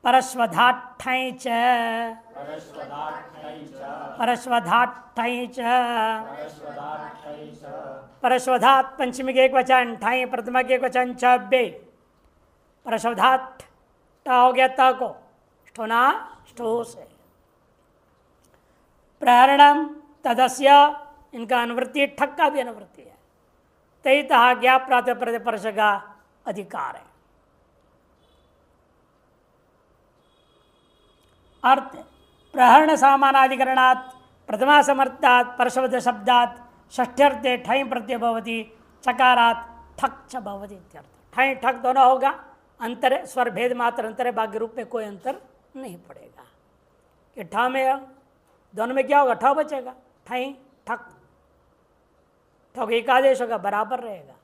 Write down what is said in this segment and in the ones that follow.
परस्वधाट्ठै च परस्वधात् पंचमी के एक वचन, ठाई प्रथमा के एक वचन, च बे परस्वधात् टा हो गया त को स्ठोना स्ठो से। प्रहरणम तदस्य, इनका अनुवृत्ति ठक का भी अनुवृत्ति है। तई तहा ज्ञा प्रातः प्रतिपर्श का अधिकार है। अर्थ प्रहरण सामानाधिकरणात् प्रथमा समर्थात् परशब्द शब्दात् षष्ठ्यर्थे ठै प्रत्यय भवति, चकारात् ठक च भवति इत्यर्थ। ठै ठक दोनों होगा, अंतर है, स्वर भेद मात्र अंतर है, बाकी रूप में कोई अंतर नहीं पड़ेगा। कि ठ में दोनों में क्या होगा, ठ बचेगा, ठै ठक, ठक एकादेश होगा, बराबर रहेगा।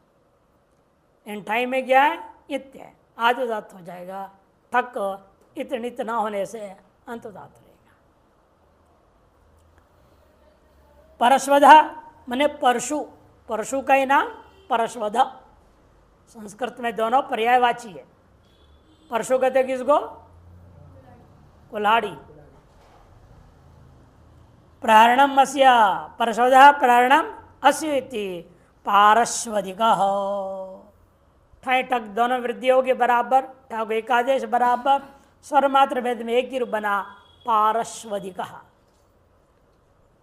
इन ठै में क्या है, इत्य है, आदुदात हो जाएगा। ठक इत नित न होने से अंतुदात रहेगा। परस्वध माने परशु, परशु का ही नाम परस्वध। संस्कृत में दोनों पर्यायवाची है। परशु कहते किसको, कुल्हाड़ी। प्रहरणम अस्य परस्वध प्रहरणम अस्य इति पारस्वधिकः। ठै ठक दोनों वृद्धि होगी बराबर, ठक एकादेश बराबर, स्वर मात्र भेद में एक ही रूप बना पारस्वधिकः।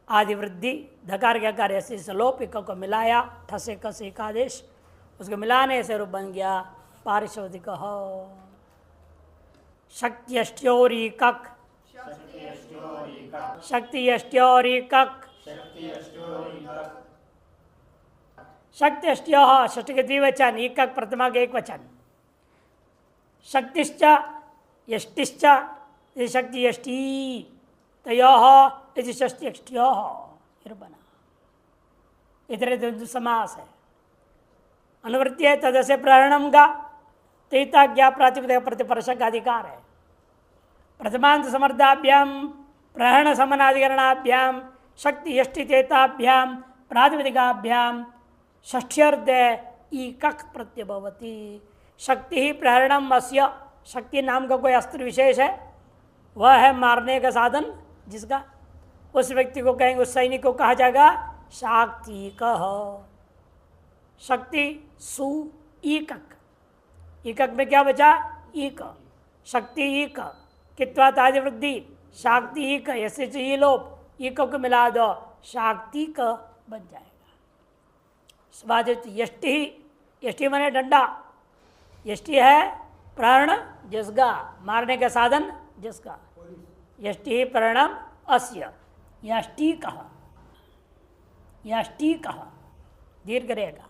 आदि वृद्धि धकार के कार्य से लोप इक को मिलाया, ठसे कस एकादेश, उसको मिलाने से रूप बन गया पारिशोधिकः। शक्त्यष्ट्योरीकक, शक्त्यष्ट्योरीकक, शक्त्यष्ट्यो षष्ठ के द्विवचन, एकक प्रथमा के एक वचन। शक्तिश्च यष्टिश्च यदि शक्ति यष्टि तयोः यदि षष्ठी यष्ट्योः बना। इतरे समास है। अनुवृत्ति है तदस्य प्रहरणम का तेता ज्ञा प्रातिपदिक प्रतिपर्श का अधिकार है। प्रथमांत समर्थाभ्याम प्रहरण समनाधिकरणाभ्याम शक्ति यष्टि तेताभ्याम प्रातिपदिकाभ्याम षष्ठ्यर्थ ईकक प्रत्यय भवति। शक्ति ही प्रहरणम अस्य, शक्ति नाम का कोई अस्त्र विशेष है, वह है मारने का साधन, जिसका उस व्यक्ति को कहेंगे, उस सैनिक को कहा जाएगा शाक्तिकः। शक्ति सु ईकक, ईकक में क्या बचा, ईक, शक्ति ईक, कित्वात आदि वृद्धि, शाक्ति ईक, ऐसे ही लोप, ईक को मिला दो शाक्तिक बन जाएगा। स्वादित यष्टि, यष्टि माने डंडा, यष्टि है प्राण जिसका, मारने का साधन जिसका, यष्टि प्रणम अस्य, यष्टि कहा, यष्टि कहा, दीर्घ रहेगा।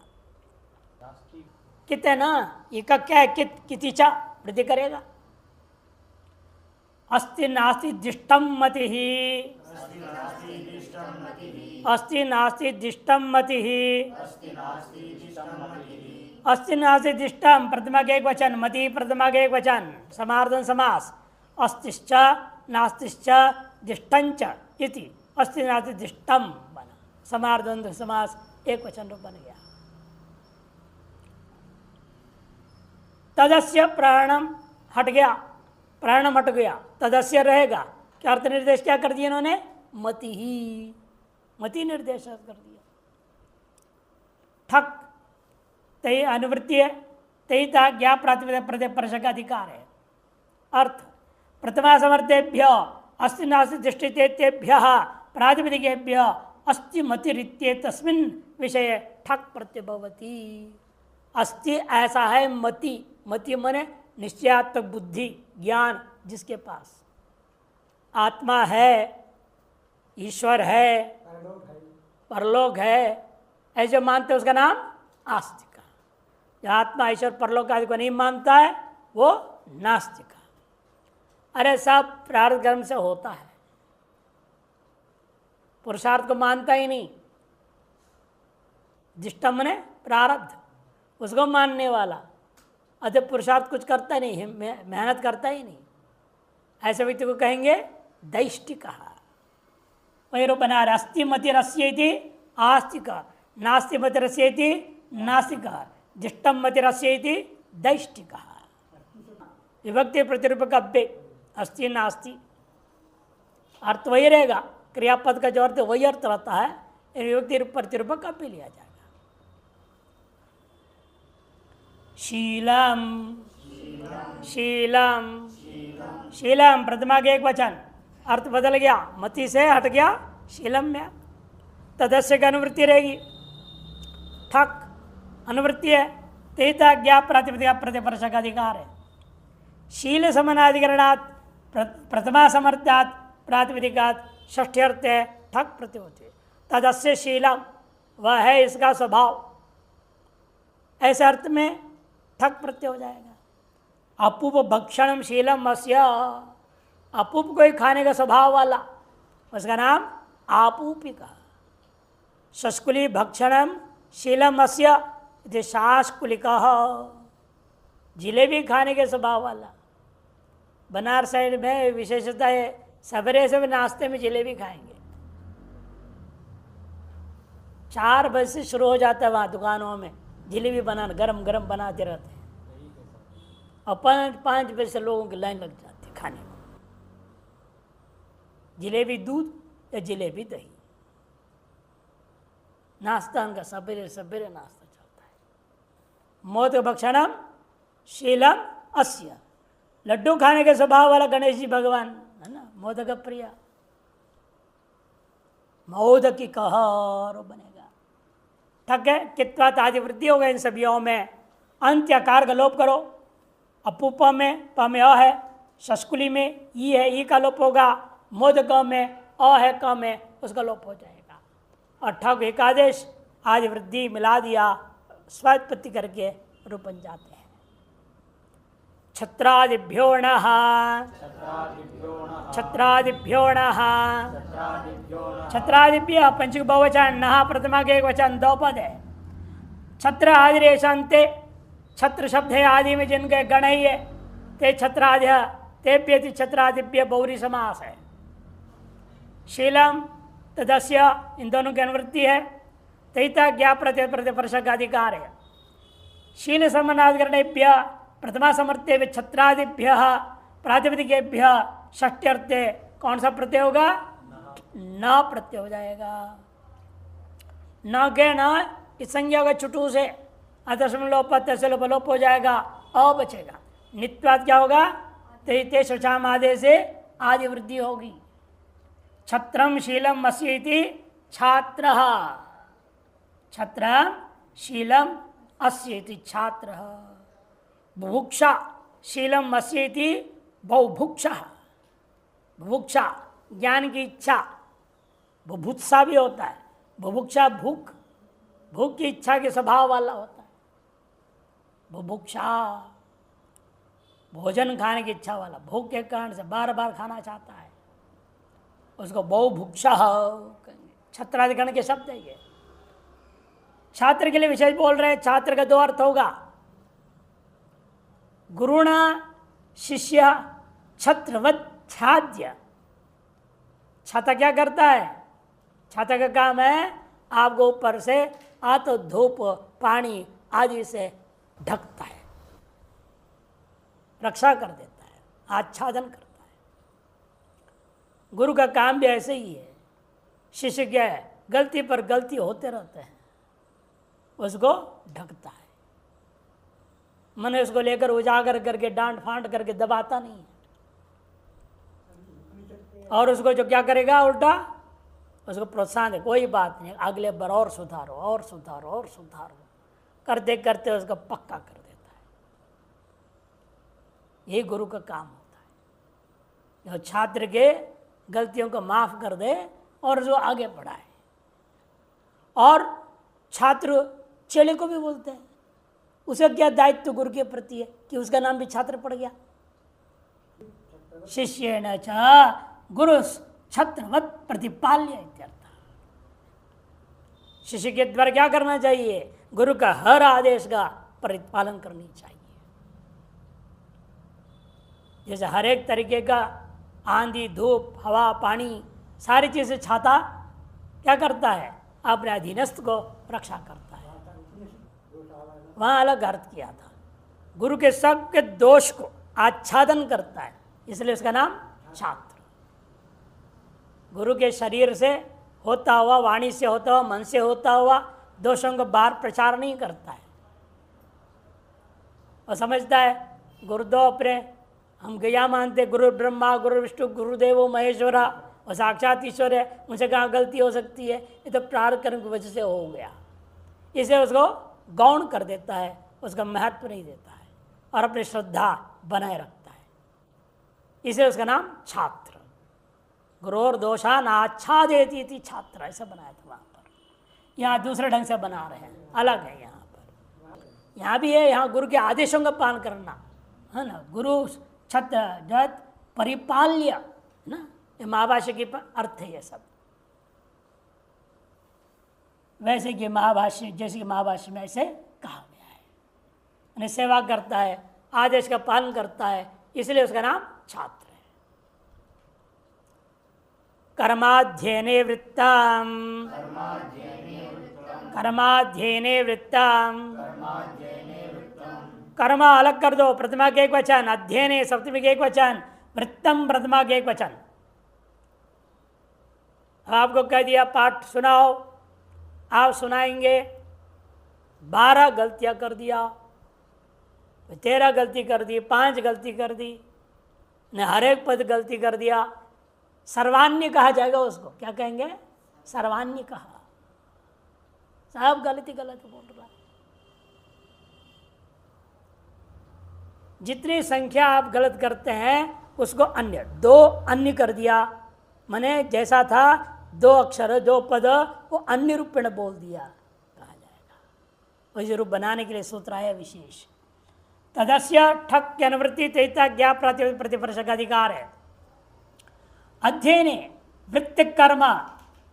कित है ना, ये का क्या है, कित कितिचा वृद्धि करेगा। अस्ति नास्ति दिष्टम मति ही, अस्ति नास्ति दिष्टम मति ही, अस्ति नास्ति दिष्टम प्रथमा के एक वचन, मति प्रथमा के एक वचन, समार्धन समास। अस्तिश्च नास्तिश्च दिष्टंच इति अस्ति नास्ति दिष्टम बना, समार्धन समास एक वचन रूप बन गया। तदस्य प्राणम हट गया, प्राणम हट गया, तदस्य रहेगा। क्या अर्थ निर्देश क्या कर दिया इन्होंने, मति ही, मति निर्देश कर दिया। ठक तय अनुवृत्ति है, तय था ज्ञा प्रातिपदिक प्रतिपर्श का अधिकार है। अर्थ प्रथमा समर्थेभ्य अस्ति नास्ति दृष्टितेभ्य प्रातिपदिकेभ्य अस्ति मतिरित्ये तस्मिन् विषय ठक प्रत्यय भवति। अस्ति ऐसा है मति, मति माने निश्चयात्मक बुद्धि ज्ञान, जिसके पास आत्मा है, ईश्वर है, परलोक है, ऐसे मानते उसका नाम आस्तिक। जो आत्मा ईश्वर परलोक आदि को नहीं मानता है वो नास्तिक। अरे सब प्रारब्ध कर्म से होता है, पुरुषार्थ को मानता ही नहीं। दिष्टम ने प्रारब्ध, उसको मानने वाला, अतः पुरुषार्थ कुछ करता नहीं, मेहनत करता ही नहीं, ऐसे व्यक्ति को कहेंगे दैष्टिक। वही रूप बना रहा, अस्ति मति रस्येति आस्तिक, नास्ति मति रस्येति नास्तिक, दिष्टम मति रस्येति दैष्टिक। विभक्ति प्रतिरूप का अस्ति नास्ति, अर्थ वही रहेगा, क्रियापद का जो अर्थ वही अर्थ रहता है, विभक्ति प्रतिरूप कब भी लिया जाएगा। शीलम शीलम शीलम प्रथमा के एक वचन, अर्थ बदल गया, मति से हट गया शीलम में, तदस्य की अनुवृत्ति रहेगी। ठक अनुवृत्ति है, तेता ज्ञा प्रातिपदिका प्रतिपर्श का अधिकार है। शील समनाधिकरणात् प्रथमा समर्थ्यात् प्रातिपदिकात् षष्ठ्यर्थ है, ठक प्रतिहोती, तदस्य शीलम वह है इसका स्वभाव, ऐसे अर्थ में ठक प्रत्यय हो जाएगा। अपूप भक्षणम शीलम अस्य, अपूप को ही खाने का स्वभाव वाला, उसका नाम आपूपिका। शस्कुली भक्षणम शीलम अस्य शास्कुलिका, जिलेबी खाने के स्वभाव वाला। बनारस साइड में विशेषता है, सवेरे से नाश्ते में जिलेबी खाएंगे, 4 बजे से शुरू हो जाता है वहाँ दुकानों में जिलेबी बनाना, गरम गरम बनाते रहते हैं, और 5 बजे से लोगों की लाइन लग जाती है खाने में। जिलेबी दूध या जिलेबी दही, नाश्ता उनका सवेरे सवेरे नाश्ता चलता है। मोदक भक्षणम शीलम अस्य, लड्डू खाने के स्वभाव वाला गणेश जी भगवान है ना, मोदक प्रिया, मोदकी कहर बनेगा। ठीक है, कित्वात आदि वृद्धि हो गए इन सभीयों में, अंत्य आकार का लोप करो। अपूपा में प में अ है, शस्कुली में ई है, ई का लोप होगा, मोदक में अ है, क में उसका लोप हो जाएगा। और ठग एकादेश आदि वृद्धि मिला दिया, स्वात्पत्ति करके रूप बन जाते हैं। छत्रादिभ्यो नः, छत्रादिभ्यो नः, छत्रादिभ्य पंचक बहुवचन, नः प्रथमा के एक वचन, 2 पद है। छत्र आदि रेशांते, छत्र शब्द है आदि में जिनके गण ही है, ते छत्राद्य तेभ्य छत्रादिभ्य बहुरी समास है। शीलम तदस्य इन दोनों की अनुवृत्ति है, तैता ज्ञा प्रत्यय प्रतिपर्श का अधिकार है। शील समनाधिकरणेभ्य प्रथमा समर्थ्य छत्रादिभ्य प्रातिपदिकेभ्य षष्ठ्यर्थे कौन सा प्रत्यय होगा? न प्रत्यय हो जाएगा। न के न इस संज्ञा का छुटू से अदशम लोप तस्य लोप लोप हो जाएगा, अ बचेगा। नित्वाद क्या होगा? ते शचाम आदे से आदि वृद्धि होगी। छत्रम शीलम अस्येति छात्रः, छत्रम शीलम अस्येति छात्रः। बुभुक्षा शीलम अस्येति बहुभुक्षः, बुभुक्षा ज्ञान की इच्छा, बुभुत्सा भी होता है। बुभुक्षा भूख, भूख की इच्छा के स्वभाव वाला होता है। बुभुक्षा भोजन खाने की इच्छा वाला, भूख के कारण से बार बार खाना चाहता है, उसको बहुभुक्षा कहेंगे। छत्राधिकरण के शब्द है ये। छात्र के लिए विशेष बोल रहे हैं। छात्र का 2 अर्थ होगा। गुरुणा शिष्य छत्रवत छाद्य। छाता क्या करता है? छाता का काम है आपको ऊपर से आतो धूप पानी आदि से ढकता है, रक्षा कर देता है, आच्छादन करता है। गुरु का काम भी ऐसे ही है। शिष्य क्या है? गलती पर गलती होते रहते हैं, उसको ढकता है। मन उसको लेकर उजागर करके डांट फांट करके दबाता नहीं है, और उसको जो क्या करेगा उल्टा उसको प्रोत्साहन है, कोई बात नहीं, अगले बार और सुधारो और सुधारो और सुधारो, करते करते उसको पक्का कर देता है। यही गुरु का काम होता है, जो छात्र के गलतियों को माफ कर दे और जो आगे बढ़ाए। और छात्र चेले को भी बोलते हैं, उसे क्या दायित्व गुरु के प्रति है कि उसका नाम भी छात्र पड़ गया। शिष्येण च गुरु छत्रवत प्रतिपाल्य इत्यर्थ। शिष्य के द्वारा क्या करना चाहिए? गुरु का हर आदेश का प्रतिपालन करनी चाहिए। जैसे हर एक तरीके का आंधी धूप हवा पानी सारी चीजें छाता क्या करता है? अपने अधीनस्थ को रक्षा करता है। वहां अलग अर्थ किया था। गुरु के सबके दोष को आच्छादन करता है, इसलिए उसका नाम छात्र। गुरु के शरीर से होता हुआ, वाणी से होता हुआ, मन से होता हुआ दोषों को बाहर प्रचार नहीं करता है और समझता है गुरु दो अपने, हम गया मानते, गुरु ब्रह्मा गुरु विष्णु गुरुदेवो महेश्वरा, और साक्षात ईश्वर है, मुझसे कहाँ गलती हो सकती है, ये तो प्रारब्ध कर्म की वजह से हो गया। इसे उसको गौण कर देता है, उसका महत्व नहीं देता है और अपनी श्रद्धा बनाए रखता है। इसे उसका नाम छात्र। गुरोर दोषा नाच्छादेति थी छात्र, ऐसा बनाया था वहाँ पर। यहाँ दूसरे ढंग से बना रहे हैं, अलग है यहाँ पर। यहाँ भी है, यहाँ गुरु के आदेशों का पालन करना है ना, गुरु छत्र जत परिपाल्य ना, ये महाभाष्य की अर्थ है ये सब। वैसे कि महाभाष्य, जैसे कि महाभाष्य में ऐसे कहा गया है, यानी सेवा करता है, आदेश का पालन करता है, इसलिए उसका नाम छात्र है। कर्माध्ययने वृत्ताम, कर्माध्ययने वृत्ताम, कर्म अलग कर दो, प्रथमा के एक वचन, अध्ययने सप्तमी के एक वचन, वृत्तम प्रथमा के एक वचन। आपको कह दिया पाठ सुनाओ, आप सुनाएंगे, 12 गलतियां कर दिया, 13 गलती कर दी, 5 गलती कर दी, ने हर एक पद गलती कर दिया, सर्वान्य कहा जाएगा उसको। क्या कहेंगे? सर्वान्य कहा, सब गलती गलत बोल रहा है। जितनी संख्या आप गलत करते हैं उसको अन्य, 2 अन्य कर दिया, माने जैसा था 2 अक्षर 2 पद वो अन्य रूप में बोल दिया कहा जाएगा। वही रूप बनाने के लिए सूत्र है विशेष। तदस्य ठक की अनुवृत्ति तैता ज्ञा प्रतिपर्श का अधिकार है। अध्ययने वृत्ति कर्म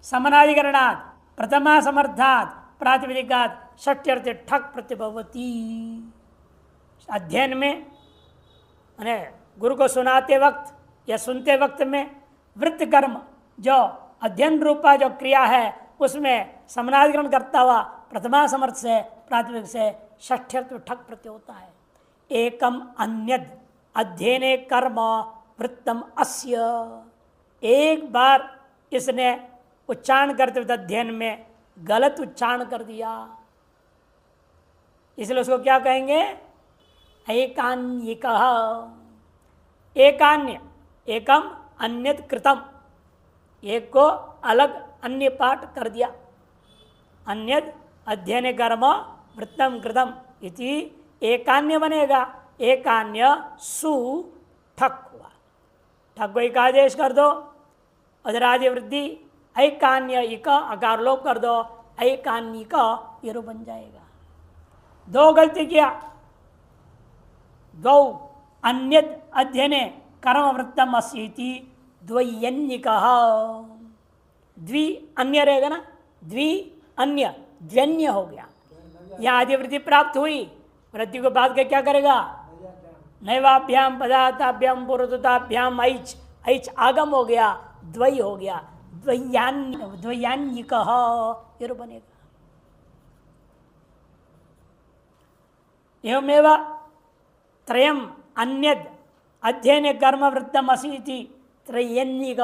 समनाधिकरणात् प्रथमा समर्थात् प्रातिपदिकात् षष्ट्यर्थे ठक प्रतिभवती। अध्ययन में माने गुरु को सुनाते वक्त या सुनते वक्त में वृत्ति कर्म जो अध्ययन रूपा जो क्रिया है उसमें समनाधिकरण करता हुआ प्रथमा समर्थ से प्रातिपदिक से षष्ठ्यर्थ ठक प्रत्यय होता है। एकम अन्यद अध्ययने कर्म वृत्तम अस्य, एक बार इसने उच्चारण करते हुए अध्ययन में गलत उच्चारण कर दिया, इसलिए उसको क्या कहेंगे? एकान्यिक। एकान्य, एकम अन्यद कृतम, एक को अलग अन्य पाठ कर दिया। अन्यद अध्ययन कर्म वृत्तम कृतम इति एकान्य बनेगा। एकान्य सु ठक हुआ, ठक को एक आदेश कर दो, अधरादि वृद्धि, ऐकान्य इक अकार लोप कर दो, ऐकान्यिक ये रूप बन जाएगा। 2 गलती किया, 2 अन्यद अध्ययने कर्म वृत्तम अस्येति द्वयन्यिक। द्वि अन्य रहेगा ना, द्वि अन्य द्व्यन्य हो गया। यहाँ आदिवृत्ति प्राप्त हुई, वृत्ति को बाद के क्या करेगा? नैवाभ्याम पदार्थाभ्याम पूर्वताभ्याम ऐच, ऐच आगम हो गया, द्वय हो गया, द्वयान्यिक ये रूप बनेगा। एवमेव त्रयम अन्यद अध्ययन कर्म वृत्तम असीति त्रयन्यिक।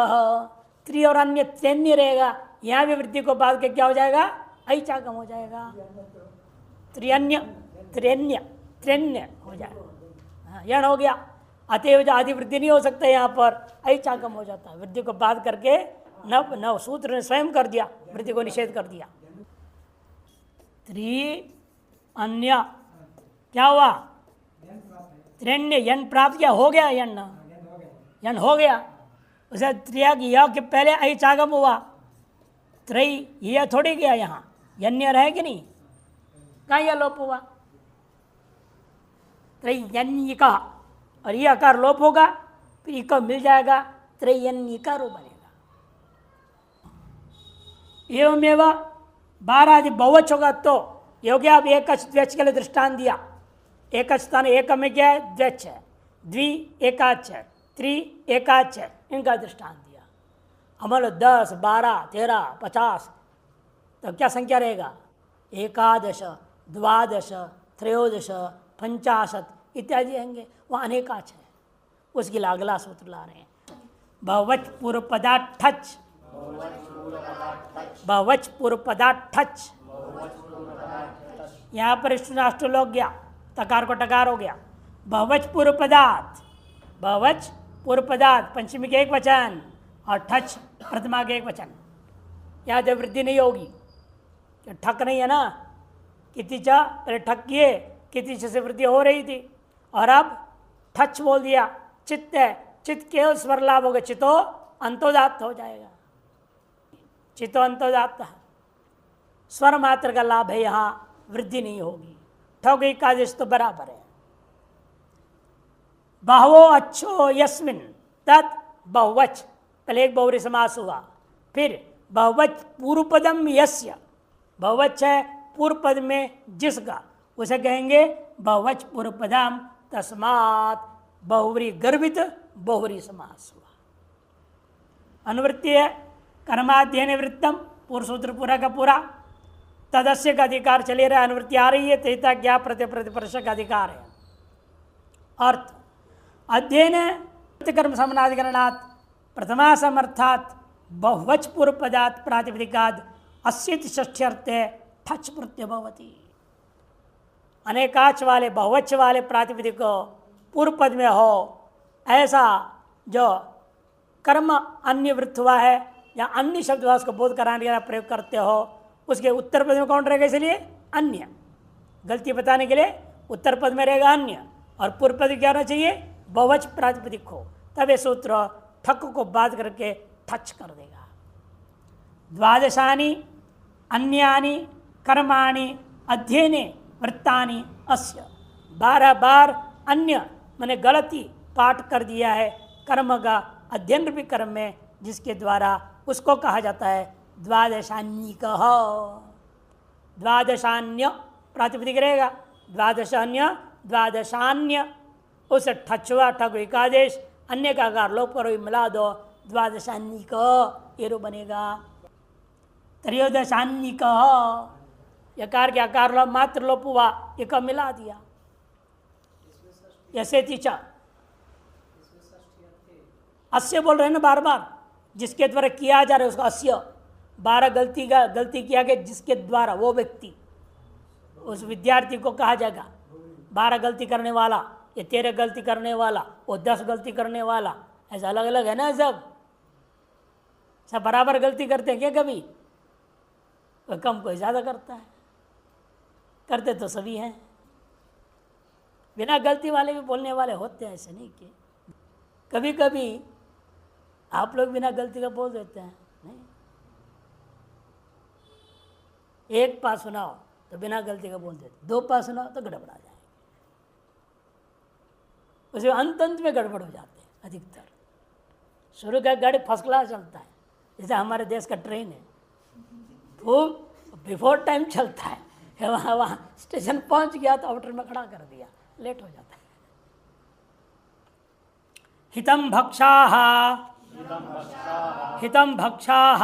त्रि और अन्य त्र्यन्य रहेगा, यहाँ भी वृत्ति को बाद के क्या हो जाएगा? ऐच आगम हो जाएगा, त्रियन्य त्र्यन्य त्र्यन्य हो जाएगा, यण हो गया। अतएव जो आदि वृद्धि नहीं हो सकता, यहाँ पर ऐच आगम हो जाता है। वृद्धि को बाद करके नव सूत्र ने स्वयं कर दिया, वृद्धि को निषेध कर दिया। त्रि अन्य क्या हुआ? त्र्यन्य यन प्राप्त किया, हो गया यन, यन हो गया। उसे त्रिया किया कि पहले ऐच आगम हुआ, त्रय यह थोड़ी गया, यहाँ यन्य रहे कि नहीं, कहाँ यह लोप हुआ? त्रयन्यिका, और यह आकार लोप होगा, फिर इक मिल जाएगा, त्रयन्यिका रूप बनेगा। एवमेव 12 आदि बहुवच होगा तो ये हो गया। अब एकच द्वेच के लिए दृष्टांत दिया। एकच स्थान एक में क्या है? द्वेच है, द्वि एकाच है, त्रि एकाच है, इनका दृष्टांत दिया। अमल 10 12 13 50, तब क्या संख्या रहेगा? एकादश, द्वादश, त्रयोदश, 50 इत्यादि रहेंगे। वहाँ अनेकाच है, उसके लिए अगला सूत्र ला रहे हैं। बहुवच पूर्व पदा ठच, बहुवच पूर्व पदा ठच, यहाँ पर राष्ट्रलोक गया, तकार को टकार हो गया। बहुवच पूर्व पदार्थ, बहुवच पूर्व पदार्थ पंचमी के एक वचन और ठच प्रथमा के एक वचन। यहाँ जब वृद्धि नहीं होगी, ठक नहीं है ना, किति चा पहले ठक किए, किति से वृद्धि हो रही थी और अब ठच बोल दिया। चित्त है, चित्त केवल स्वर लाभ होगा, चितो अंतोदात्त हो जाएगा। चितो अंतोदात्त स्वर मात्र का लाभ है, यहाँ वृद्धि नहीं होगी। ठोक एकादेश तो बराबर है। बहवो अच्छो यस्मिन तत् बहुवच, पहले एक बहुरी समास हुआ, फिर बहुवच पूर्व पदम यस्य, बहुवच है पूर्व पद में जिसका, उसे कहेंगे बहुवच पूर्व पदम, तस्मात् बहुवरी गर्भित बहुवरी समास हुआ। अनुवृत्ति है कर्माध्ययन वृत्तम, पूर्व सूत्र पूरा का पूरा। तदस्य का अधिकार चले रहा, अनुवृत्ति आ रही है, तेता ज्ञा प्रतिप्रश का अधिकार है। अर्थ अध्ययन कर्म समनाधिकरणात् प्रथमा समर्थात् बहुवच पूर्व पदात् प्रातिपदिकाद अस्यति षष्ठ्यर्थे ठच प्रत्यय भवति। अनेकाच वाले बहुवच वाले प्रातिपदिक पूर्व पद में हो, ऐसा जो कर्म अन्य वृत्त हुआ है या अन्य शब्द हुआ, उसको बोध कराने के लिए प्रयोग करते हो, उसके उत्तर पद में कौन रहेगा? इसलिए अन्य, गलती बताने के लिए उत्तर पद में रहेगा अन्य, और पूर्व पद क्या होना चाहिए? बहुवच प्रातिपदिक हो। तब ये सूत्र ठक को बाध करके ठच कर देगा। द्वादशानि अन्यानि कर्माणि अध्ययने वृत्तानि अस्य, 12 बार अन्य मैंने गलती पाठ कर दिया है कर्म का अध्ययन रूपी कर्म में, जिसके द्वारा उसको कहा जाता है द्वादशान्यिकः। द्वादशान्य प्रातिपदिक रहेगा, द्वादशान्य द्वादशान्य, उस ठचुआ ठग एकादेश अन्य का आकार लोप करो, मिला दो, द्वादशान्यिक ये रो बनेगा। त्रयोदशान्यिक, यकार के आकार लोप मात्र लोप हुआ, एक मिला दिया। ऐसे तीचा अस्य बोल रहे हैं ना बार बार, जिसके द्वारा किया जा रहा है उसको अस्य। 12 गलती किया गया जिसके द्वारा, वो व्यक्ति उस विद्यार्थी को कहा जाएगा 12 गलती करने वाला, ये 13 गलती करने वाला, वो 10 गलती करने वाला, ऐसा अलग अलग है ना। सब बराबर गलती करते हैं क्या कभी? कोई कम कोई ज़्यादा करता है, करते तो सभी हैं। बिना गलती वाले भी बोलने वाले होते हैं, ऐसे नहीं कि कभी कभी आप लोग बिना गलती का बोल देते हैं। नहीं, एक पास सुनाओ तो बिना गलती का बोल देते, 2 पास सुनाओ तो गड़बड़ा जाए, उसे अंत में गड़बड़ हो जाते हैं अधिकतर। शुरू का गाड़ी फर्स्ट क्लास चलता है, जैसे हमारे देश का ट्रेन है, वो बिफोर टाइम चलता है, वहाँ स्टेशन पहुँच गया तो आउटर में खड़ा कर दिया, लेट हो जाता है। हितम भक्षाः, हितम भक्षाः,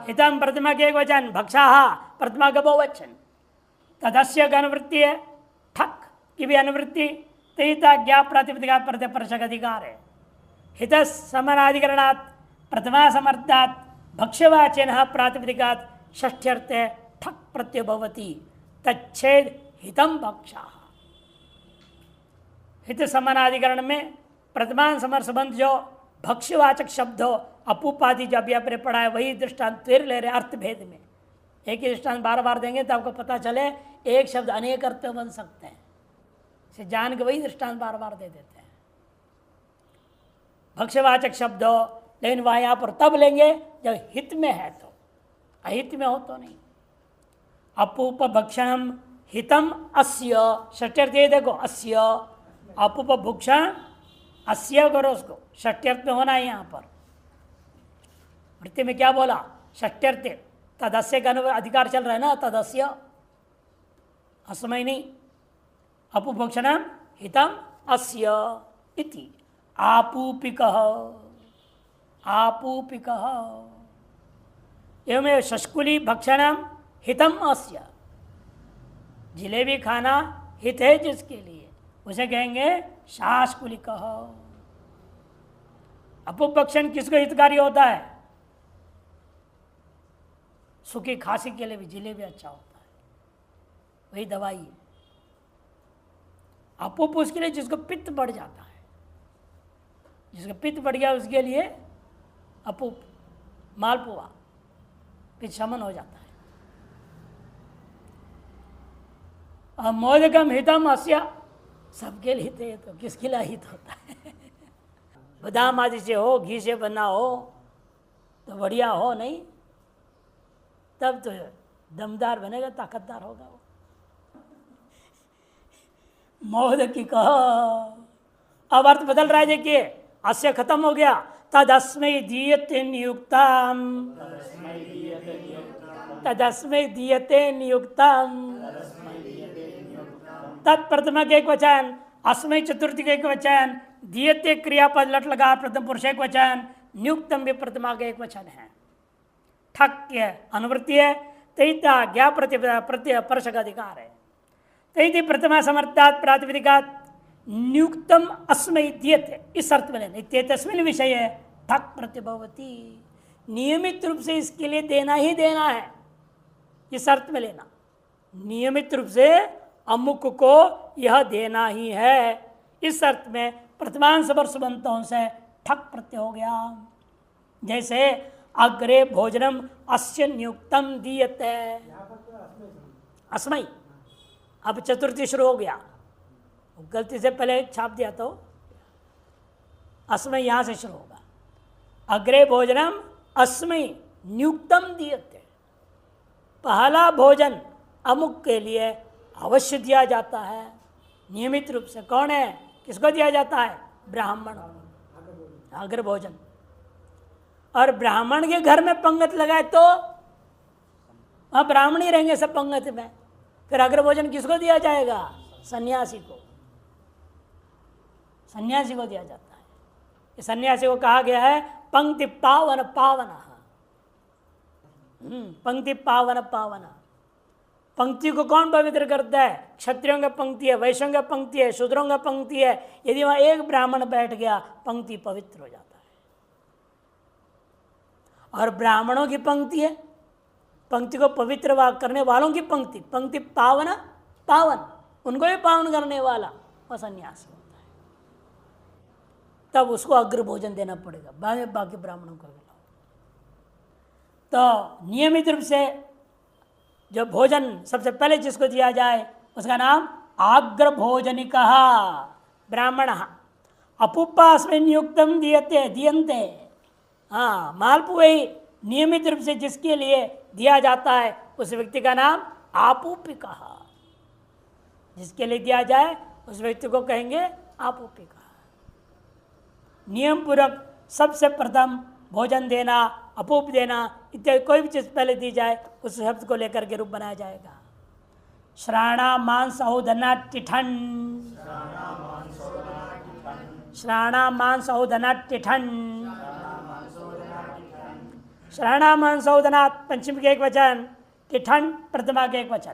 हितम प्रतिमा के एक वचन, भक्षाः प्रतिमा का बहुवचन। तदस्य का अनुवृत्ति है, ठक की भी अनुवृत्ति, तेता ज्ञा प्रातिपदिका प्रतिप्रशक अधिकार है। हित समानाधिकरणात् प्रथमा समर्थात् भक्ष्यवाचन प्रातिपदिकात् षष्ठ्यर्थे ठक प्रत्यय भवति, तच्छेद हितम भक्षाः। हित समानाधिकरण में प्रथमान समर संबंध जो भक्ष्यवाचक शब्द हो, अपूपादि जो अभी आपने पढ़ा है, वही दृष्टांत फिर ले रहे अर्थ भेद में। एक ही दृष्टांत बार बार देंगे तो आपको पता चले एक शब्द अनेक अर्थ बन सकते हैं, इसे जान के वही दृष्टांत बार बार दे देते हैं। भक्ष्यवाचक शब्द हो, लेकिन वह यहाँ पर तब लेंगे जब हित में है, तो अहित में हो तो नहीं। अपूपभक्षणम हितम अस्य, षष्ट्यर्थ ये देखो, अस्य अपूपभुक्षण, अस्य करो उसको, षष्ट्यर्थ में होना है। यहाँ पर वृत्ति में क्या बोला? षष्ट्यर्थ, तदस्य का अधिकार चल रहा है ना, तदस्य असमय नहीं। अपूपभक्षणम हितम अस्य इति आपूपिकः, आपूपिकः एवं शष्कुली भक्षणम हितम अस्य, जिलेबी खाना हित है जिसके लिए, उसे कहेंगे शास्कुलिक। अपुपक्षण किसको हितकारी होता है? सूखी खांसी के लिए भी जिलेबी अच्छा होता है, वही दवाई है। अपुप उसके लिए जिसको पित्त बढ़ जाता है, जिसका पित्त बढ़ गया उसके लिए अपुप, मालपुआ, पित्त शमन हो जाता है। और मोदकम हितम अस्य, सबके लिए हित है, तो किसके लिए हित होता है? बादाम आदि से हो, घी से बना हो तो बढ़िया हो, नहीं तब तो दमदार बनेगा, ताकतदार होगा वो। मोदकी कहो, अब अर्थ बदल रहा है। देखिए, अस्य खत्म हो गया। तदस्मै दीयते नियुक्तम, तदस्मै दीयते नियुक्तम, तत्प्रथम के एक वचन, अस्मै चतुर्थी के एक वचन, दीयते क्रियापद लट लगा प्रथम पुरुष एक वचन, नियुक्तम भी प्रथमा का एक वचन है। ठक्य अनुवृत्ति है, तैता ज्ञा प्रत्यय परश का अधिकार है। तैति प्रथमा समर्थात् प्रातिपदिकात् नियुक्तम अस्मै दीयते, इस अर्थ में लेना। तस्मिन् विषय है ठक प्रत्यभवती, नियमित रूप से इसके लिए देना ही देना है, इस अर्थ में लेना। नियमित रूप से अमुक को यह देना ही है, इस अर्थ में प्रथमांश वर्षबंतों से ठक प्रत्यय हो गया। जैसे अग्रे भोजनम अस्य नियुक्तम दीयते, अस्मै, अब चतुर्थी शुरू हो गया, गलती से पहले छाप दिया तो अस्मै यहां से शुरू होगा। अग्रे भोजनम अस्मै नियुक्तम दीयते, पहला भोजन अमुक के लिए अवश्य दिया जाता है, नियमित रूप से। कौन है, किसको दिया जाता है? ब्राह्मण, अग्र भोजन। और ब्राह्मण के घर में पंगत लगाए तो वहां ब्राह्मण ही रहेंगे सब पंगत में, फिर अग्र भोजन किसको दिया जाएगा? सन्यासी को, सन्यासी को दिया जाता है। सन्यासी को कहा गया है पंक्ति पावन पावन, पंक्ति पावन पावन। पंक्ति को कौन पवित्र करता है? क्षत्रियों का पंक्ति है, वैश्यों का पंक्ति है, शूद्रों का पंक्ति है। यदि वहां एक ब्राह्मण बैठ गया, पंक्ति पवित्र हो जाता है। और ब्राह्मणों की पंक्ति है, पंक्ति को पवित्र करने वालों की पंक्ति, पंक्ति पावन पावन, उनको भी पावन करने वाला वह सन्यासी होता है। तब उसको अग्र भोजन देना पड़ेगा, बाकी ब्राह्मणों को। तो नियमित रूप से जो भोजन सबसे पहले जिसको दिया जाए उसका नाम आग्र भोजनिक ब्राह्मण। अपुपास्मै नियुक्तम दीयते दीयन्ते, हाँ, मालपुए नियमित रूप से जिसके लिए दिया जाता है उस व्यक्ति का नाम आपूपिका, जिसके लिए दिया जाए उस व्यक्ति को कहेंगे आपूपिका। नियम पूर्वक सबसे प्रथम भोजन देना, अपूप देना इत्यादि कोई भी चीज पहले दी जाए उस शब्द को लेकर के रूप बनाया जाएगा। श्राणा मांस औधना टिठन, श्राणा मांस औधना टिठन, श्राणा मांस औधना पंचम के एक वचन, टिठन प्रथमा के एक वचन।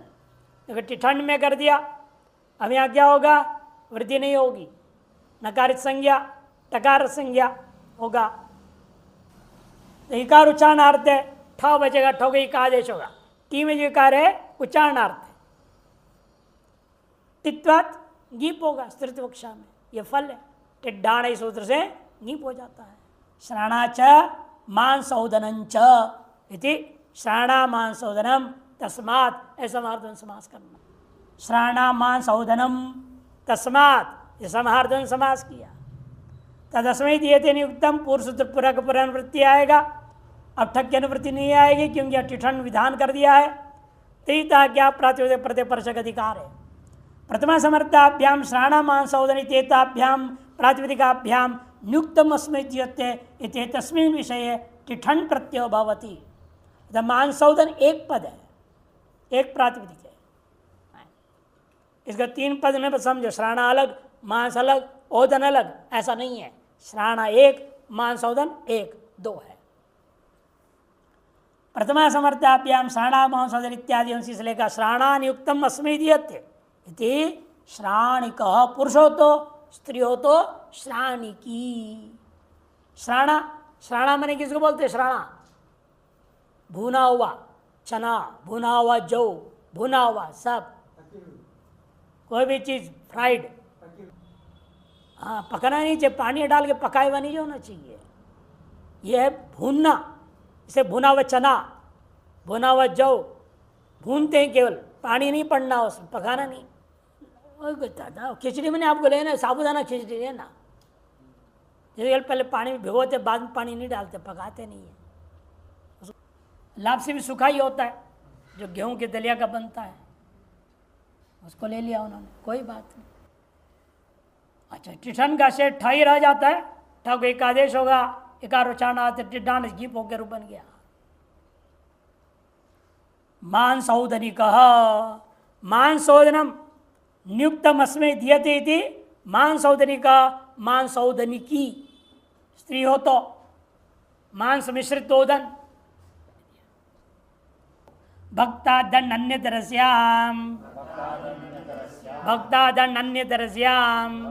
देखो टिठन में कर दिया, अब यहाँ क्या होगा? वृद्धि नहीं होगी, नकारित संज्ञा टकार संज्ञा होगा। तो इकार उच्चारणार्थ है, ठ बचेगा, ठो का इका आदेश होगा। टी में जो इकार है उच्चारणार्थ है, टित्वात गीप होगा स्त्रीत्व कक्षा में, ये फल है। टिड्डाण इस सूत्र से गीप हो जाता है। श्राणा च मांसौदनं च इति श्राणा मांसौदनम तस्मात्, ऐसा समार्धन समास करना। श्राणा मांसौदनम तस्मात्, ये समार्धन समास किया। तदस्मै दीयते नियुक्तम, पूर्व सूत्र पूरक पुनरावृत्ति आएगा। अब ठक की अनुवृत्ति नहीं आएगी क्योंकि टिठन विधान कर दिया है। तैता क्या प्रातिपदिक प्रत्यय परशक अधिकार है। प्रथमा समर्थाभ्याम श्राणा मांसौदनि तेताभ्याम प्रातिपदिकाभ्याम नियुक्तम अस्मै दीयते इति तस्मिन् विषये टिठन प्रत्यय भवति। मांसौदन एक पद है, एक प्रातिपदिक है। इसका तीन पद में समझो, श्राणा अलग, मांस अलग, ओदन अलग, ऐसा नहीं है। श्राणा एक, मांसौदन एक, दो है। प्रथमा समर्थाभ्याम श्राणा मांसौदन इत्यादि अंश लेकर श्राणा नियुक्तम अस्मै दीयते इति श्राणिक पुरुषो तो स्त्री हो तो श्राणिकी। श्राणा, श्राणा माने किसको बोलते हैं? श्राणा भुना हुआ चना, भुना हुआ जौ, भुना हुआ सब, कोई भी चीज फ्राइड। हाँ, पकाना नहीं चाहिए, पानी डाल के पकाए हुआ नहीं होना चाहिए। यह है भूनना। इसे भुना हुआ चना, भुना हुआ जौ भूनते हैं केवल, पानी नहीं पड़ना उसमें, पकाना नहीं। खिचड़ी में आपको लेना, साबुदाना खिचड़ी लेना, जैसे पहले पानी में भिगोते, बाद में पानी नहीं डालते, पकाते नहीं है। लापसी भी सूखा ही होता है, जो गेहूं के दलिया का बनता है, उसको ले लिया उन्होंने, कोई बात नहीं। अच्छा, टिठन का से ठाई रह जाता है, ठग एक आदेश होगा, एकार उच्चारण आते, टिड्डान जीप होकर रूप बन गया। मान सौदनी कह, मान सौदनम नियुक्तम अस्मै दीयते इति मान सौदनी का, मान सौदनी की स्त्री हो तो मांस मिश्रित ओदन। भक्ता दंड अन्य तरस्याम, भक्ता दंड अन्य तरस्याम,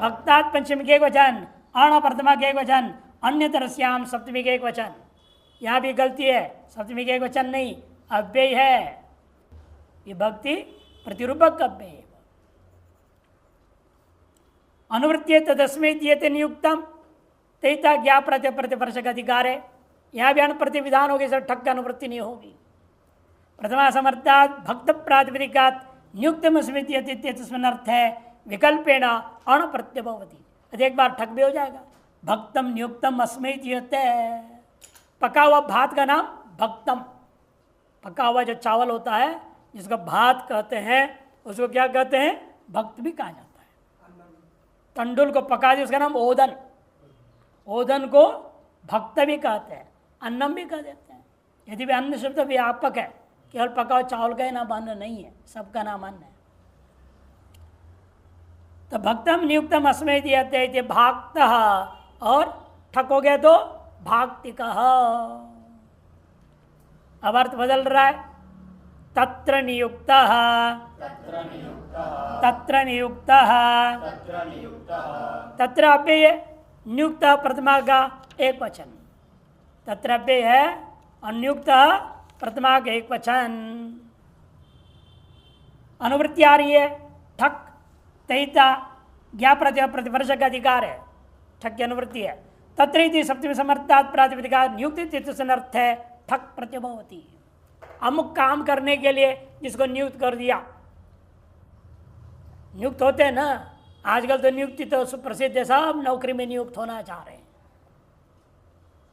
भक्तात पंचमी के एक वचन, अण प्रथमा के एक वचन, अन्य तरस्याम सप्तमी के एक वचन। यहाँ भी गलती है, सप्तमी के एक वचन नहीं, अव्यय है। ये भक्ति प्रतिरूपक अव्यय है। अनुवृत्ति तदस्मै दीयते नियुक्तम तैता ज्ञा प्रत्य प्रतिवर्षक अधिकार है। यहाँ भी अनुप्रति विधान होगी, सर ठग अनुवृत्ति नहीं होगी। प्रथमा समर्थात भक्त प्रातिपदिकात नियुक्तम अस्मै दीयते तस्मिन् अर्थ है विकल्पेण अण प्रत्यय भवति। एक बार ठग भी हो जाएगा। भक्तम नियुक्तम अस्मै दीयते, पका हुआ भात का नाम भक्तम। पका हुआ जो चावल होता है जिसको भात कहते हैं, उसको क्या कहते हैं? भक्त भी कहा जाता है। तंडुल को पका दिया उसका नाम ओदन, ओदन को भक्त भी कहते हैं, अन्नम भी कह देते हैं। यदि भी अन्न शब्द व्यापक है, केवल पका हुआ चावल का ही नाम अन्न नहीं है, सबका नाम अन्न है। तो भक्तम नियुक्तम अस्मै दीयते भाक्त, और ठक हो गया तो भाक्तिक। अब अर्थ बदल रहा है। तत्र नियुक्त, तत्र नियुक्त, तत्र अव्यय नियुक्त प्रथमा का एक वचन, तत्र अव्यय है और नियुक्त प्रथमा का एक वचन। अनुवृत्ति आ रही है, ठक तैता ज्ञा प्रत्यय प्रतिवर्षक अधिकार है, ठक की अनुवृत्ति है। तत्र सप्तमी समर्थात् प्रातिपदिका नियुक्त अर्थ है ठक प्रत्यभवती। अमुक काम करने के लिए जिसको नियुक्त कर दिया, नियुक्त होते हैं ना आजकल, तो नियुक्ति तो सुप्रसिद्ध है, सब नौकरी में नियुक्त होना चाह रहे हैं।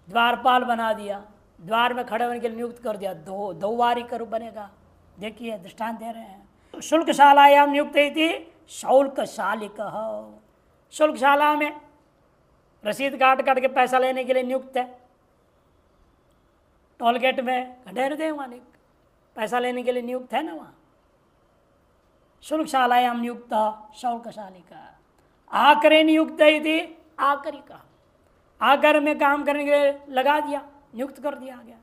द्वारपाल बना दिया, द्वार में खड़े होने के लिए नियुक्त कर दिया, दो वारी करूँ बनेगा। देखिए दृष्टांत दे रहे हैं। शुल्कशालायाम नियुक्त थी शौल्कशालिक, शुल्कशाला में रसीद काट के पैसा लेने के लिए नियुक्त है। टोल गेट में ढेर दे वहाँ पैसा लेने के लिए नियुक्त है ना वहाँ। शुल्कशालायाम नियुक्त शौल्कशालिका। आकरे नियुक्त थी आकरिका, आकर में काम करने के लिए लगा दिया, नियुक्त कर दिया गया।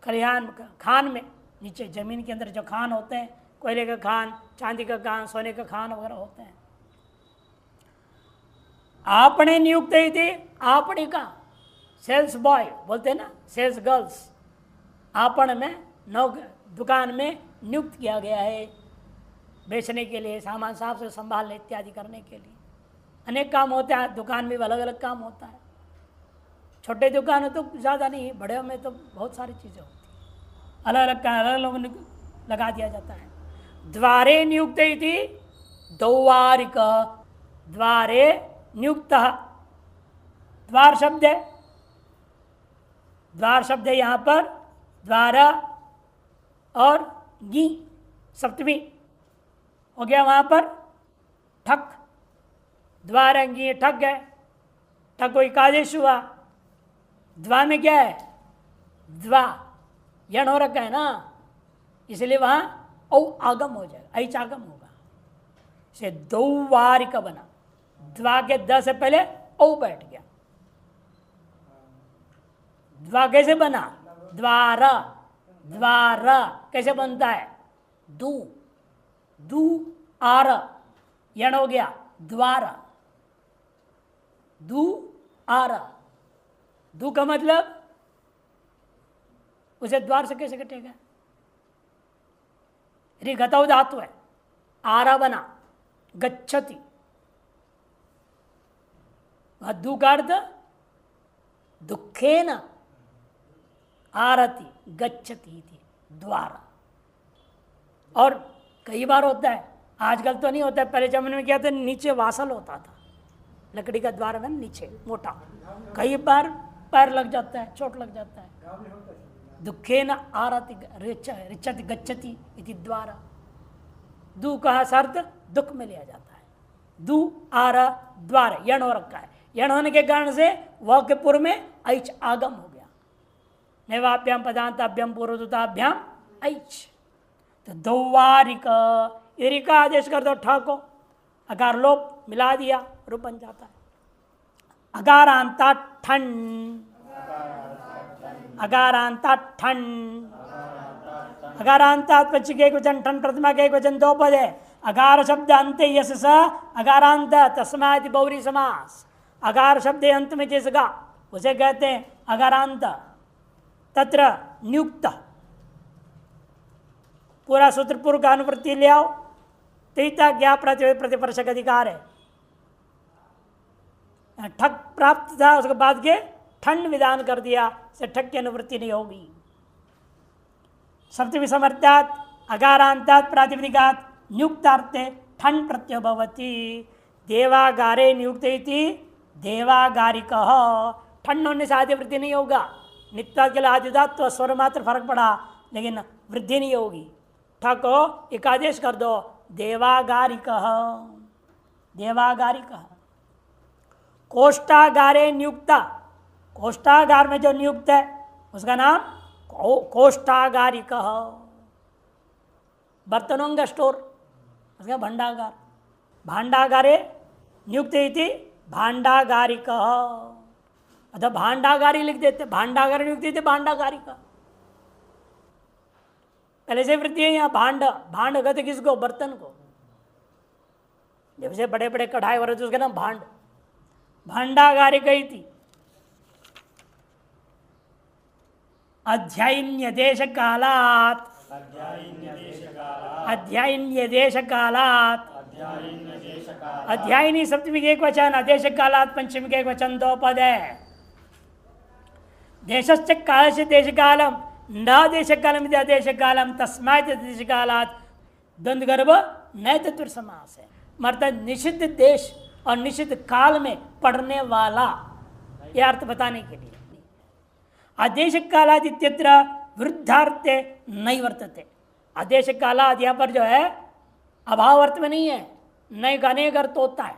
खलिहान खान में, नीचे जमीन के अंदर जो खान होते हैं, कोयले का खान, चांदी का खान, सोने का खान वगैरह होते हैं। आपने नियुक्त थी आपणिका, सेल्स बॉय बोलते हैं ना, सेल्स गर्ल्स। आपण में दुकान में नियुक्त किया गया है, बेचने के लिए, सामान साफ से संभालने इत्यादि करने के लिए। अनेक काम होते हैं, दुकान में भी अलग अलग काम होता है। छोटे दुकान है तो ज़्यादा नहीं, बड़े में तो बहुत सारी चीज़ें होती हैं, अलग अलग काम अलग लोगों ने लगा दिया जाता है। द्वारे नियुक्त थी दौवारिक, द्वारे नियुक्त, द्वार शब्द है, द्वार शब्द है यहाँ पर, द्वारा और गी सप्तमी हो गया वहाँ पर ठक, द्वारंगी ठक है, ठक को एकादेश हुआ। द्वा में क्या है? द्वा यण हो रखा है ना, इसलिए वहाँ औ आगम हो जाएगा, ऐच आगम होगा, इसे दौवारिक बना। द्वा के द से पहले औ बैठ गया। द्वा कैसे बना? द्वारा, द्वारा कैसे बनता है? दू, दू आर, यण हो गया द्वार, दू आर, दू का मतलब उसे द्वार से कैसे कटेगा? गतौ धातु है, आरा बना, गच्छति, दू का अर्थ दुखेन आरती गच्छति द्वारा। और कई बार होता है, आजकल तो नहीं होता है, पहले जमाने में क्या था, नीचे वासल होता था, लकड़ी का द्वार में नीचे मोटा, कई बार पैर लग जाता है, चोट लग जाता है। दुखेन आरती रिच्छति गच्छति इति द्वारा। दू का अर्थ दुख में लिया जाता है, दू आर द्वार, यण हो रखा है, यण होने के कारण से व के पूर्व में ऐच आगम हो गया, नैवाभ्याम पदांताभ्याम पूर्वताभ्याम ऐच। तो दौवारिक, रिका आदेश कर दो ठको, अकार लोप मिला दिया, रूप बन जाता है। अगारांता ठन, अगारांता ठन, अगारांता पक्ष के वचन, ठन प्रतिमा के वचन दो पद है। अगार शब्द अंत यस स अगारांत तस्मात् बहुरी समास। अगार शब्द अंत में जिसका उसे कहते हैं अगारांत। तत्र नियुक्त, पूरा सूत्र पूर्व का अनुवृत्ति ले आओ, तैता ज्ञा प्रतिपर्शक अधिकार है। ठक प्राप्त था, उसके बाद के ठंड विधान कर दिया, से ठक की अनुवृत्ति नहीं होगी। सप्तमी समर्थात अगारांतात् प्रातिपदिकात् नियुक्तार्थे ठंड प्रत्यय भवति। देवागारे नियुक्त इति देवागारिक, ठंड होने से आदि वृद्धि नहीं होगा। नित्याद के लिए आदिदात्व स्वर मात्र फर्क पड़ा, लेकिन वृद्धि नहीं होगी। ठको एक आदेश कर दो, देवागारिक, देवागारिक। कोष्ठागारे नियुक्ता, कोष्ठागार में जो नियुक्त है उसका नाम कोष्ठागारिक। बर्तनों का स्टोर उसका भंडागार, भांडागारे नियुक्त इति भांडागारिक, अतः भांडागारी लिख देते, भांडागार नियुक्त इति भांडागारिक। पहले से वृद्धि है यहाँ, भांड, भांड कहते किसको? बर्तन को। जब से बड़े बड़े कढ़ाई वरते उसका नाम भांड, भांडागारिक इति। अध्यायन्य देश कालात्, अध्यायन्य देश कालात्, अध्यायनी सप्तमी के एक वचन, अदेश कालात् पंचमी के एक वचन दो पद है। देशस्य काल से देश कालम न देश कालम अदेश कालम तस्मात् देश कालात् द्वंद्व गर्भ नए तत्व समास है। मतलब निषिद्ध देश और निषिद्ध काल में पढ़ने वाला, यह अर्थ बताने के लिए। आदेश कालाद इत्यत्र वृद्धार्थे नहीं वर्तते। आदेश कालाद यहाँ पर जो है अभाव अर्थ में नहीं है, नए का अनेक अर्थ होता है।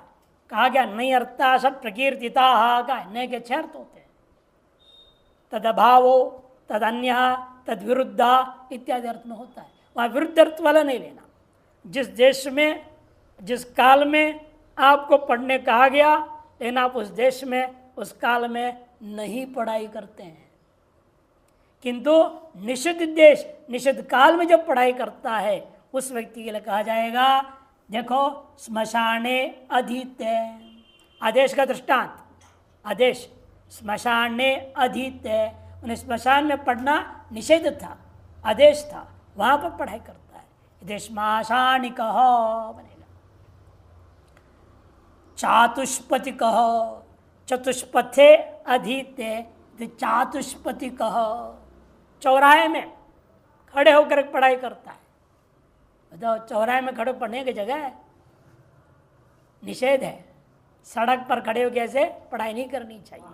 कहा गया नई अर्था सब प्रकीर्तिता का, नए के 6 अर्थ होते हैं। तद अभावो, तद अन्य, तद विरुद्धा इत्यादि अर्थ में होता है। वहाँ विरुद्ध अर्थ वाला नहीं लेना। जिस देश में जिस काल में आपको पढ़ने कहा गया, लेकिन आप उस देश में उस काल में नहीं पढ़ाई करते हैं, किंतु निषिद्ध देश निषिद्ध काल में जो पढ़ाई करता है उस व्यक्ति के लिए कहा जाएगा, देखो स्मशाने अधीते, आदेश का दृष्टांत, आदेश स्मशाने अधीते, उन्हें स्मशान में पढ़ना निषेध था, आदेश था, वहां पर पढ़ाई करता है। यदि श्मशानिक बनेगा। चातुष्पति कह, चतुष्पथे अधीते, चातुष्पति कह, चौराहे में खड़े होकर पढ़ाई करता है। बताओ, चौराहे में खड़े पढ़ने की जगह है, निषेध है। सड़क पर खड़े होकर ऐसे पढ़ाई नहीं करनी चाहिए।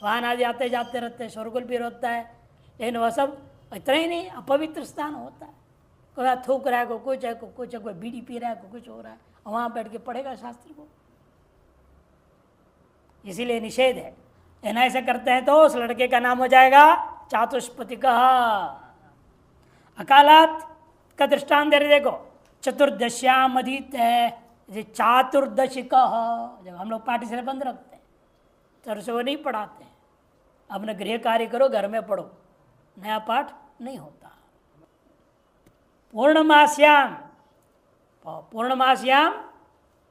वाहन आदि आते जाते रहते हैं, शोरगुल भी होता है, लेकिन वह सब इतना ही नहीं, अपवित्र स्थान होता है। कोई थूक रहा है, कोई कुछ है, कोई कुछ है, कोई बीड़ी पी रहा है, कोई कुछ हो रहा है, वहाँ बैठ के पढ़ेगा शास्त्र को, इसीलिए निषेध है। लेकिन ऐसे करते हैं तो उस लड़के का नाम हो जाएगा चातुष्पति का। अकालात का दृष्टांत दे रहे, देखो चतुर्दश्याम अधीत है, चातुर्दशी कह, जब हम लोग पाठशाला बंद रखते हैं तो से वो नहीं पढ़ाते हैं। अपने गृह कार्य करो, घर में पढ़ो, नया पाठ नहीं होता। पूर्णमास्याम, पूर्णमास्याम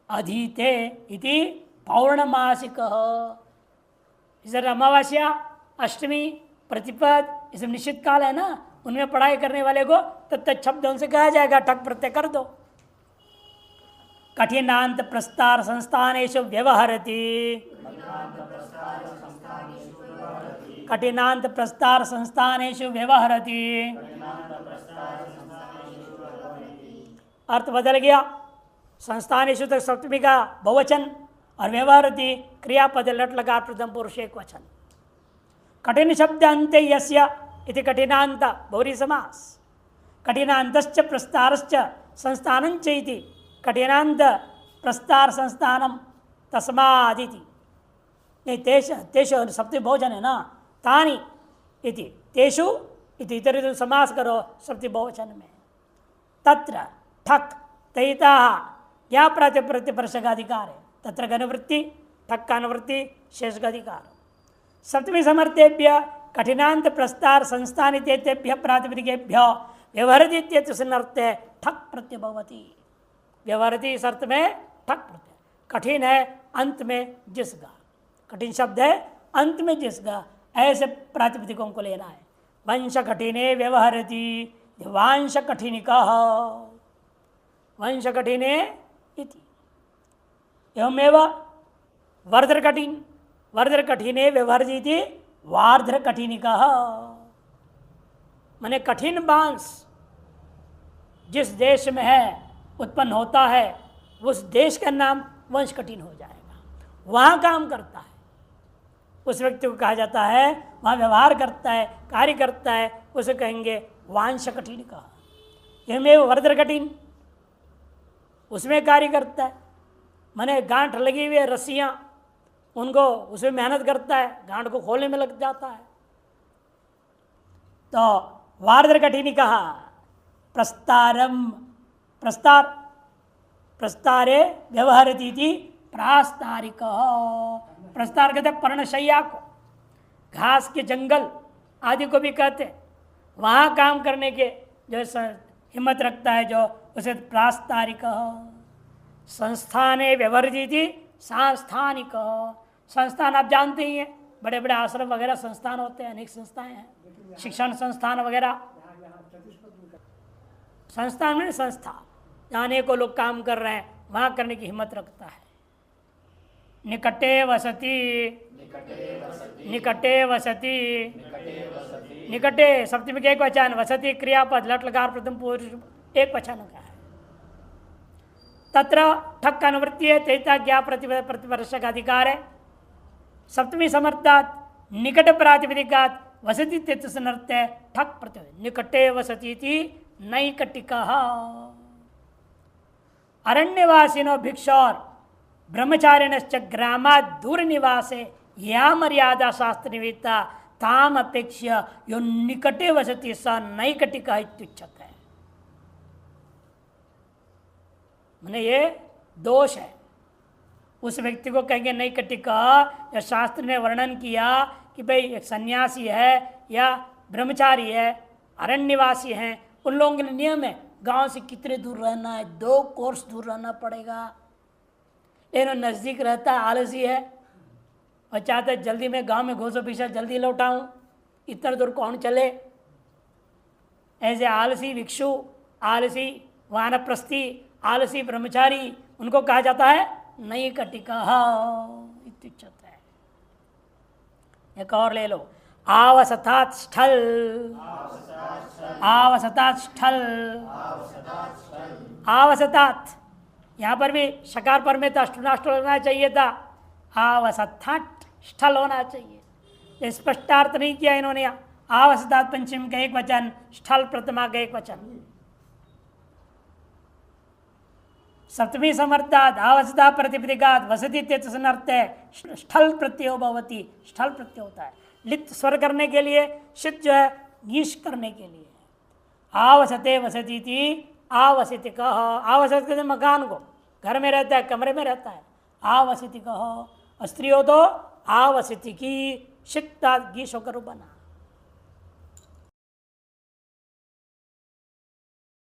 अधीते इति पौर्णमासिक। इधर अमावस्या, अष्टमी, प्रतिपद, ये सब निश्चित काल है ना, उनमें पढ़ाई करने वाले को तत्त शब्दों से कहा जाएगा ठक प्रत्यय कर दो। कठिनांत प्रस्तार संस्थानेषु व्यवहरति, कठिनांत प्रस्तार संस्थानेषु व्यवहरति। अर्थ बदल गया, संस्थानेषु तक सप्तमी का बहुवचन और व्यवहरति क्रियापद लट लगा प्रथम पुरुष एक वचन। कठिन शब्द अंते यस्य इति कठिनांत बहुरी समास। कठिनांतश्च प्रस्तारश्च संस्थानञ्च इति कठिनांत प्रस्तार संस्थानम तस्मादिति। नहीं तेषु सप्तमी बहुवचन है ना, तानि इति तेषु इति इतर समास करो सप्तमी बहुवचन में। तत्र ठक तयिता क्या प्रतिप्रशक अधिकार है, तत्र अनुवृत्ति ठक का अनुवृत्ति शेष का अधिकार। सप्तमी समर्थेभ्य कठिनांत प्रस्तार संस्थान इत्येतेभ्य प्रातिपदिकेभ्यो व्यवहरति इत्यर्थे ठक प्रत्यय भवति। व्यवहरति इस अर्थ में ठक प्रत्यय। कठिन है अंत में जिसका, कठिन शब्द है अंत में जिसका, ऐसे प्रातिपदिकों को लेना है। वंश कठिने व्यवहरति, वांश कठिनिका, वंश कठिने इति। एवमेव वर्धर कठिन, वर्धर कठिने व्यवहरति वार्धर कठिनिका। माने कठिन बांस जिस देश में है उत्पन्न होता है, उस देश का नाम वंश कठिन हो जाएगा। वहाँ काम करता है उस व्यक्ति को कहा जाता है, वहाँ व्यवहार करता है, कार्य करता है, उसे कहेंगे वांश कठिन का। यह वर्धर कठिन उसमें कार्य करता है, माने गांठ लगी हुई है रस्सियाँ, उनको उसमें मेहनत करता है, गांठ को खोलने में लग जाता है। तो वार्धर कठिन कहा। प्रस्तारम, प्रस्तार, प्रस्तारे व्यवहरति थी प्रास्तारिक। प्रस्तार कहते पर्णशैया को, घास के जंगल आदि को भी कहते, वहाँ काम करने के जो हिम्मत रखता है जो, उसे प्रास्तारिक। संस्थाने व्यवहरति थी सांस्थानिक। संस्थान आप जानते ही हैं, बड़े बड़े आश्रम वगैरह संस्थान होते हैं, अनेक संस्थाएं हैं, शिक्षण संस्थान वगैरह। संस्थान में संस्था जहाँ अनेकों लोग काम कर रहे हैं, वहाँ करने की हिम्मत रखता है। निकटे वसति, निकटे वसति, निकटे सप्तमी के एक वचन, वसति क्रियापद लट लकार प्रथम पुरुष एक वचन का है। तत्र ठक का अनुवृत्ति है, तैता ज्ञा प्रतिवर्ष का अधिकार है। सप्तमी समर्थात निकट प्रातिपदिकात वसति तेतुसनर्थ है ठक प्रत्यय। निकटे वसति थी नैकटिका। अरण्यवासिनो भिक्षौर ब्रह्मचारिणश्च ग्रामात् दूर निवासे या मर्यादा शास्त्र निमित्ता ताम अपेक्ष्य यो निकटे वसति स नैकटिका इत्युच्यते। माने ये दोष है, उस व्यक्ति को कहेंगे नैकटिका। या शास्त्र ने वर्णन किया कि भाई एक सन्यासी है या ब्रह्मचारी है, अरण्यवासी हैं, उन लोगों के लिए नियम है गांव से कितने दूर रहना है, 2 कोर्स दूर रहना पड़ेगा। लेकिन नज़दीक रहता है, आलसी है और चाहता है जल्दी मैं गांव में घोसो पीछा जल्दी लौटाऊं, इतना दूर कौन चले। ऐसे आलसी भिक्षु, आलसी वानप्रस्थी, आलसी ब्रह्मचारी, उनको कहा जाता है नैकटिका इत्युच्यते है। एक और ले लो, आवसथात् स्थल, आवसथात् स्थल, आवसथात्, यहाँ पर भी शकार पर में था, अष्टुनाष्ट होना चाहिए था, आवसथात् स्थल होना चाहिए। स्पष्टार्थ नहीं किया इन्होंने। आवसथात् पंचम का एक वचन, स्थल प्रथमा का एक वचन। सप्तमी समर्थात् आवसथा प्रतिपदिकात् वसति तेतुसनर्थ है स्थल प्रत्यय भवति। स्थल प्रत्यय होता है लित स्वर करने के लिए, शित जो है गीश करने के लिए। आवसते वसति थी आवसति कह। आवसत कहते मकान को, घर में रहता है, कमरे में रहता है, आवसति कह। स्त्री हो तो आवसति की, शिता गीश होकर बना।